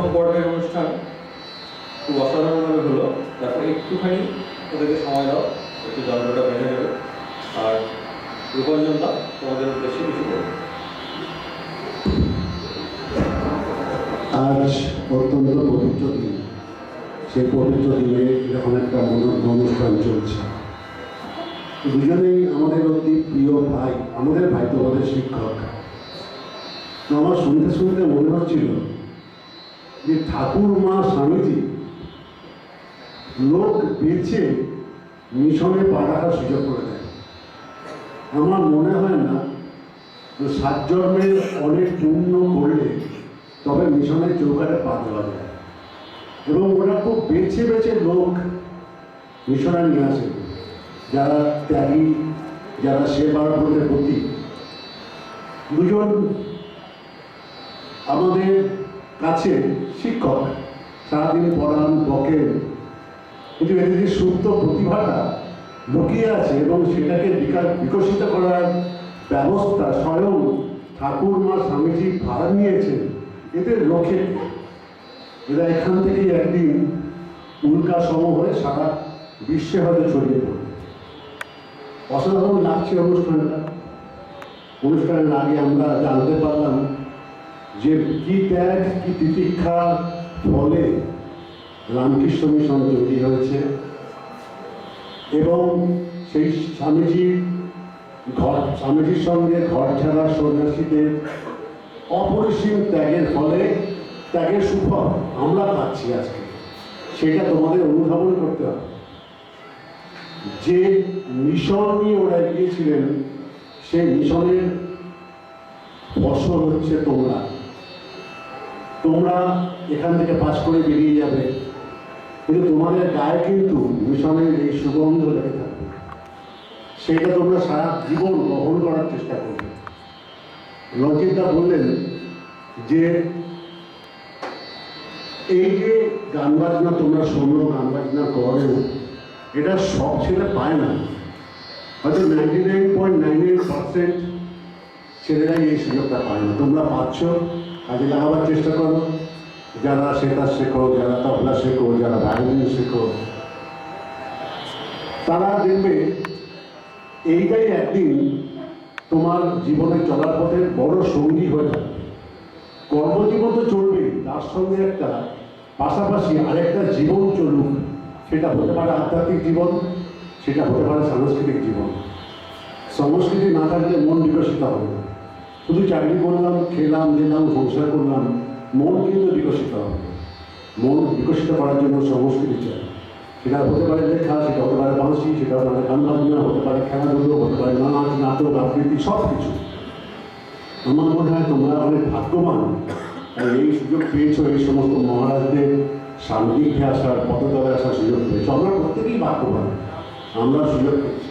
প্রথম পর্বের অনুষ্ঠান খুব অসাধারণভাবে হলো। তারপরে একটুখানি ওদেরকে সময় দাও, একটু যন্ত্রটা বেঁধে দেবে। আর রূপাঞ্জনটা তোমাদের উদ্দেশ্যে কিছু বলবে। আজ অত্যন্ত পবিত্র দিন। সেই পবিত্র দিনে যখন একটা অনুষ্ঠান চলছে, দুজনেই আমাদের অতি প্রিয় ভাই, আমাদের ভাই, তোমাদের শিক্ষক। তো আমার শুনতে শুনতে মনে হচ্ছিল যে ঠাকুর মা স্বামীজি লোক বেছে মিশনে পা রাখার সুযোগ করে দেয়। আমার মনে হয় না সাত জন্মের অনেক পুণ্য করলে তবে মিশনের চৌকাঠে পা দেওয়া যায়। এবং ওরা খুব বেছে বেছে লোক মিশনে নিয়ে আসে, যারা ত্যাগী, যারা সেবার প্রতি। দুজন আমাদের কাছে শিক্ষক, সারাদিন পড়ান বকেন, কিন্তু এদের যে সুপ্ত প্রতিভাটা লুকিয়ে আছে এবং সেটাকে বিকশিত করার ব্যবস্থা স্বয়ং ঠাকুর মা স্বামীজি ভাড়া নিয়েছেন এদের লক্ষ্যে। এরা এখান থেকেই একদিন উল্কা সম হয়ে সারা বিশ্বে হয়তো ছড়িয়ে পড়বে। অসাধারণ লাগছে অনুষ্ঠানটা। অনুষ্ঠানের আগে আমরা জানতে পারলাম যে কি ত্যাগ, কি তিতিক্ষার ফলে রামকৃষ্ণ মিশন তৈরি হয়েছে এবং সেই স্বামীজির সঙ্গে ঘর ছাড়া সন্ন্যাসীদের অপরিসীম ত্যাগের ফলে ত্যাগের সুফল আমরা পাচ্ছি আজকে। সেটা তোমাদের অনুধাবন করতে হবে। যে মিশন নিয়ে ওরা এগিয়েছিলেন, সেই মিশনের ফসল হচ্ছে তোমরা। তোমরা এখান থেকে পাস করে বেরিয়ে যাবে, কিন্তু তোমাদের গায়ে কিন্তু মিশনের এই সুগন্ধ লেগে থাকবে। সেটা তোমরা সারা জীবন বহন করার চেষ্টা করবে। রঞ্জিতদা বললেন যে এই যে গান বাজনা তোমরা শোনো, গান বাজনা করো, এটা সব ছেলে পায় না। হয়তো 99.98% ছেলেরাই এই সুযোগটা পায় না। তোমরা পাচ্ছ, কাজে লাগাবার চেষ্টা করো। যারা সেতার শেখো, যারা তবলা শেখো, যারা ভায়োলিন শেখো, তারা দেখবে এইটাই একদিন তোমার জীবনে চলার পথে বড় সঙ্গী হয়ে যাবে। কর্মজীবন তো চলবেই, তার সঙ্গে একটা পাশাপাশি আরেকটা জীবন চলুক। সেটা হতে পারে আধ্যাত্মিক জীবন, সেটা হতে পারে সাংস্কৃতিক জীবন। সংস্কৃতি না থাকলে মন বিকশিত হবে না। শুধু চাকরি করলাম, খেলাম, দিলাম, সংসার করলাম, মন কিন্তু বিকশিত হবে। মন বিকশিত করার জন্য সংস্কৃতি চাই। সেটা হতে পারে লেখা, সেটা হতে পারে বাঁশি, সেটা হতে পারে গান বাজনা, হতে পারে খেলাধুলো, হতে পারে নাচ, নাটক, আবৃত্তি, সব কিছু। আমার মনে হয় তোমরা অনেক ভাগ্যবান, এই সুযোগ পেয়েছো। এই সমস্ত মহারাজদের সান্নিধ্যে আসার, পদতলে আসার সুযোগ পেয়েছো। আমরা প্রত্যেকেই ভাগ্যবান, আমরা সুযোগ পেয়েছি।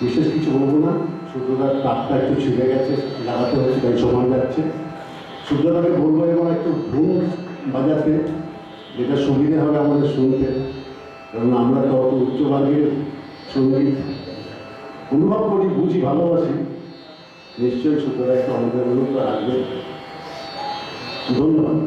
বিশেষ কিছু বলবো না। সূর্যদার তাপটা একটু ছিঁড়ে গেছে, লাগাতে হচ্ছে, তাই সময় যাচ্ছে। সূর্যদাকে বলবো এবার একটু ঘুম বাজাতে, যেটা সুবিধে হবে আমাদের শুনতে, কারণ আমরা তো অত উচ্চবর্গের সঙ্গীত অনুভব করি, বুঝি, ভালোবাসি। নিশ্চয়ই সূর্যদা একটু আমাদের অনুরোধ রাখবে। ধন্যবাদ।